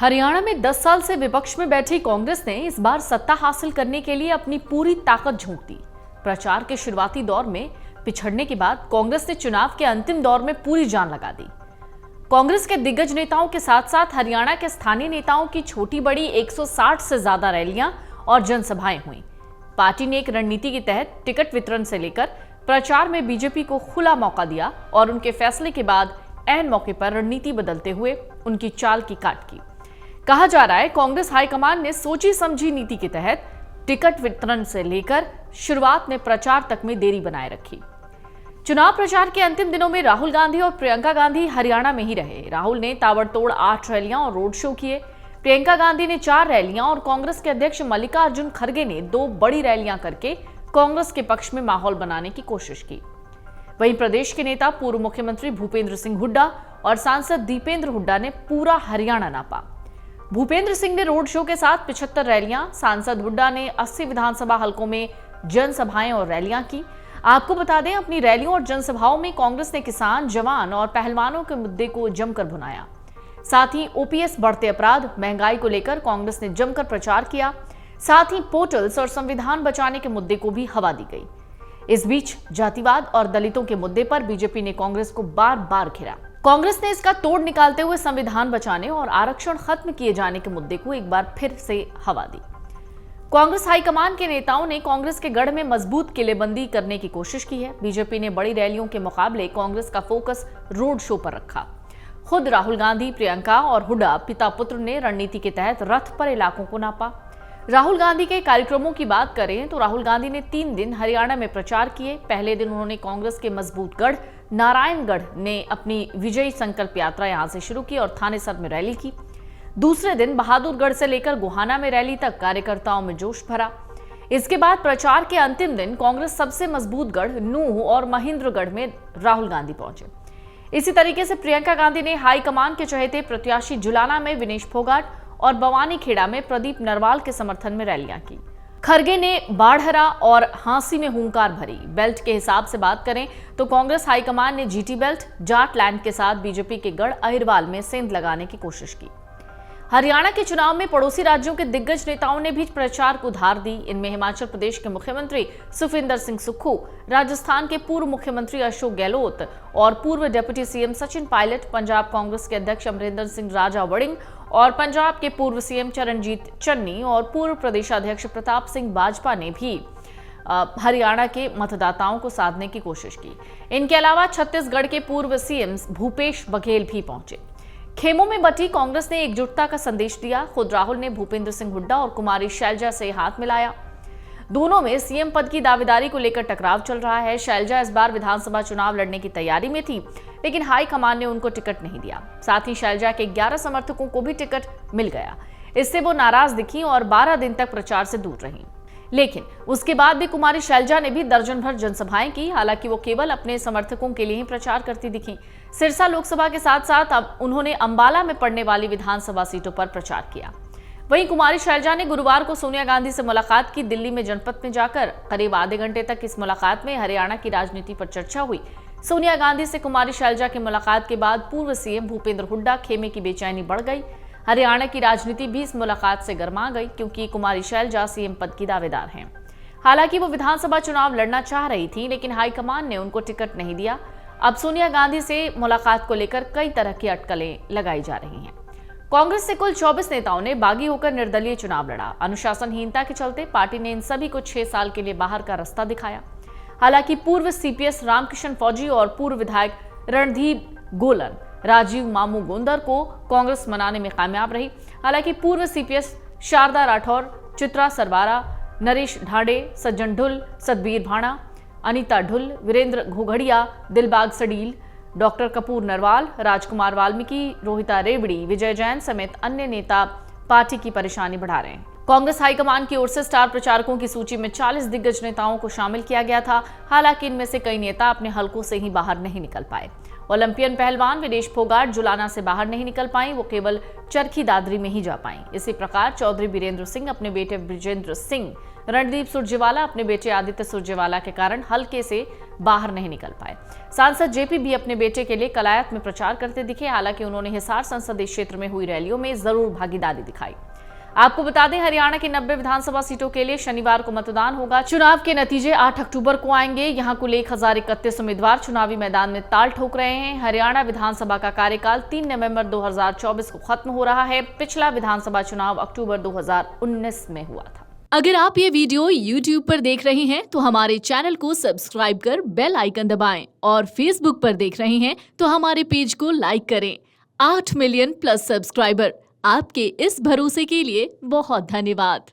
हरियाणा में 10 साल से विपक्ष में बैठी कांग्रेस ने इस बार सत्ता हासिल करने के लिए अपनी पूरी ताकत झोंक दी। प्रचार के शुरुआती दौर में पिछड़ने के बाद कांग्रेस ने चुनाव के अंतिम दौर में पूरी जान लगा दी। कांग्रेस के दिग्गज नेताओं के साथ साथ हरियाणा के स्थानीय नेताओं की छोटी बड़ी 160 से ज्यादा रैलियां और जनसभाएं हुई। पार्टी ने एक रणनीति के तहत टिकट वितरण से लेकर प्रचार में बीजेपी को खुला मौका दिया और उनके फैसले के बाद ऐन मौके पर रणनीति बदलते हुए उनकी चाल की काट की। कहा जा रहा है कांग्रेस हाईकमान ने सोची समझी नीति के तहत टिकट वितरण से लेकर शुरुआत में प्रचार तक में देरी बनाए रखी। चुनाव प्रचार के अंतिम दिनों में राहुल गांधी और प्रियंका गांधी हरियाणा में ही रहे। राहुल ने ताबड़तोड़ 8 रैलियां और रोड शो किए। प्रियंका गांधी ने 4 रैलियां और कांग्रेस के अध्यक्ष मल्लिकार्जुन खड़गे ने 2 बड़ी रैलियां करके कांग्रेस के पक्ष में माहौल बनाने की कोशिश की। वहीं प्रदेश के नेता पूर्व मुख्यमंत्री भूपेंद्र सिंह हुड्डा और सांसद दीपेंद्र हुड्डा ने पूरा हरियाणा नापा। भूपेंद्र सिंह ने रोड शो के साथ 75 रैलियां, सांसद हुड्डा ने 80 विधानसभा हलकों में जनसभाएं और रैलियां की। आपको बता दें, अपनी रैलियों और जनसभाओं में कांग्रेस ने किसान, जवान और पहलवानों के मुद्दे को जमकर भुनाया। साथ ही ओपीएस बढ़ते अपराध, महंगाई को लेकर कांग्रेस ने जमकर प्रचार किया। साथ ही पोर्टल्स और संविधान बचाने के मुद्दे को भी हवा दी गई। इस बीच जातिवाद और दलितों के मुद्दे पर बीजेपी ने कांग्रेस को बार बार घेरा। कांग्रेस ने इसका तोड़ निकालते हुए संविधान बचाने और आरक्षण खत्म किए जाने के मुद्दे को एक बार फिर से हवा दी। कांग्रेस हाईकमान के नेताओं ने कांग्रेस के गढ़ में मजबूत किलेबंदी करने की कोशिश की है। बीजेपी ने बड़ी रैलियों के मुकाबले कांग्रेस का फोकस रोड शो पर रखा। खुद राहुल गांधी, प्रियंका और हुड्डा पिता पुत्र ने रणनीति के तहत रथ पर इलाकों को नापा। राहुल गांधी के कार्यक्रमों की बात करें तो राहुल गांधी ने 3 दिन हरियाणा में प्रचार किए। पहले दिन उन्होंने कांग्रेस के मजबूत गढ़ नारायणगढ़ ने अपनी विजयी संकल्प यात्रा यहां से शुरू की और थानेसर में रैली की। दूसरे दिन बहादुरगढ़ से लेकर गोहाना में रैली तक कार्यकर्ताओं में जोश भरा। इसके बाद प्रचार के अंतिम दिन कांग्रेस सबसे मजबूत गढ़ नूह और महेंद्रगढ़ में राहुल गांधी पहुंचे। इसी तरीके से प्रियंका गांधी ने हाईकमान के चहेते प्रत्याशी जुलाना में विनेश फोगाट और बवानीखेड़ा में प्रदीप नरवाल के समर्थन में रैलियां की। खड़गे ने बाढ़हरा और हांसी में हुंकार भरी। बेल्ट के हिसाब से बात करें तो कांग्रेस हाईकमान ने जीटी बेल्ट, जाट लैंड के साथ बीजेपी के गढ़ अहिरवाल में सेंध लगाने की कोशिश की। हरियाणा के चुनाव में पड़ोसी राज्यों के दिग्गज नेताओं ने भी प्रचार को धार दी। इनमें हिमाचल प्रदेश के मुख्यमंत्री सुखविंदर सिंह सुक्खू, राजस्थान के पूर्व मुख्यमंत्री अशोक गहलोत और पूर्व डिप्टी सीएम सचिन पायलट, पंजाब कांग्रेस के अध्यक्ष अमरिंदर सिंह राजा वड़िंग और पंजाब के पूर्व सीएम चरणजीत चन्नी और पूर्व प्रदेशाध्यक्ष प्रताप सिंह बाजपा ने भी हरियाणा के मतदाताओं को साधने की कोशिश की। इनके अलावा छत्तीसगढ़ के पूर्व सीएम भूपेश बघेल भी पहुंचे। खेमों में बटी कांग्रेस ने एकजुटता का संदेश दिया। खुद राहुल ने भूपेंद्र सिंह हुड्डा और कुमारी शैलजा से हाथ मिलाया। दोनों में सीएम पद की दावेदारी को लेकर टकराव चल रहा है। शैलजा इस बार विधानसभा चुनाव लड़ने की तैयारी में थी, लेकिन हाईकमान ने उनको टिकट नहीं दिया। साथ ही शैलजा के 11 समर्थकों को भी टिकट मिल गया। इससे वो नाराज दिखी और 12 दिन तक प्रचार से दूर रही। लेकिन उसके बाद भी कुमारी शैलजा ने भी दर्जन भर जनसभाएं की। हालांकि वो केवल अपने समर्थकों के लिए ही प्रचार करती दिखी। सिरसा लोकसभा के साथ साथ अब उन्होंने अंबाला में पड़ने वाली विधानसभा सीटों पर प्रचार किया। वहीं कुमारी शैलजा ने गुरुवार को सोनिया गांधी से मुलाकात की। दिल्ली में जनपथ में जाकर करीब आधे घंटे तक इस मुलाकात में हरियाणा की राजनीति पर चर्चा हुई। सोनिया गांधी से कुमारी शैलजा की मुलाकात के बाद पूर्व सीएम भूपेंद्र हुड्डा खेमे की बेचैनी बढ़ गई। हरियाणा की राजनीति भी इस मुलाकात से गर्मा गई, क्योंकि कुमारी शैलजा सीएम पद की दावेदार हैं। हालांकि वो विधानसभा चुनाव लड़ना चाह रही थी, लेकिन हाईकमान ने उनको टिकट नहीं दिया। अब सोनिया गांधी से मुलाकात को लेकर कई तरह की अटकलें लगाई जा रही हैं। कांग्रेस से कुल 24 नेताओं ने बागी होकर निर्दलीय चुनाव लड़ा। अनुशासनहीनता के चलते पार्टी ने इन सभी को 6 साल के लिए बाहर का रास्ता दिखाया। हालांकि पूर्व सीपीएस रामकिशन फौजी और पूर्व विधायक रणदीप गोलन, राजीव मामू गोंदर को कांग्रेस मनाने में कामयाब रही। हालांकि पूर्व सीपीएस शारदा राठौर, चित्रा सरवारा, नरेश ढांडे, सज्जन ढुल, सतबीर भाणा, अनीता ढुल, वीरेंद्र घोघड़िया, दिलबाग सडील, डॉक्टर कपूर नरवाल, राजकुमार वाल्मीकि, रोहिता रेवड़ी, विजय जैन समेत अन्य नेता पार्टी की परेशानी बढ़ा रहे हैं। कांग्रेस हाईकमान की ओर से स्टार प्रचारकों की सूची में 40 दिग्गज नेताओं को शामिल किया गया था। हालांकि इनमें से कई नेता अपने हलकों से ही बाहर नहीं निकल पाए। ओलंपियन पहलवान विनेश फोगाट जुलाना से बाहर नहीं निकल पाई, वो केवल चरखी दादरी में ही जा पाई। इसी प्रकार चौधरी बीरेंद्र सिंह अपने बेटे ब्रिजेंद्र सिंह, रणदीप सुरजेवाला अपने बेटे आदित्य सुरजेवाला के कारण हल्के से बाहर नहीं निकल पाए। सांसद जेपी भी अपने बेटे के लिए कलायत में प्रचार करते दिखे। हालांकि उन्होंने हिसार संसदीय क्षेत्र में हुई रैलियों में जरूर भागीदारी दिखाई। आपको बता दें, हरियाणा की 90 विधानसभा सीटों के लिए शनिवार को मतदान होगा। चुनाव के नतीजे 8 अक्टूबर को आएंगे। यहां कुल 1031 उम्मीदवार चुनावी मैदान में ताल ठोक रहे हैं। हरियाणा विधानसभा का कार्यकाल 3 नवंबर 2024 को खत्म हो रहा है। पिछला विधानसभा चुनाव अक्टूबर 2019 में हुआ था। अगर आप ये वीडियो YouTube पर देख रहे हैं तो हमारे चैनल को सब्सक्राइब कर बेल आइकन दबाएं और Facebook पर देख रहे हैं तो हमारे पेज को लाइक करें। 8 मिलियन प्लस सब्सक्राइबर, आपके इस भरोसे के लिए बहुत धन्यवाद।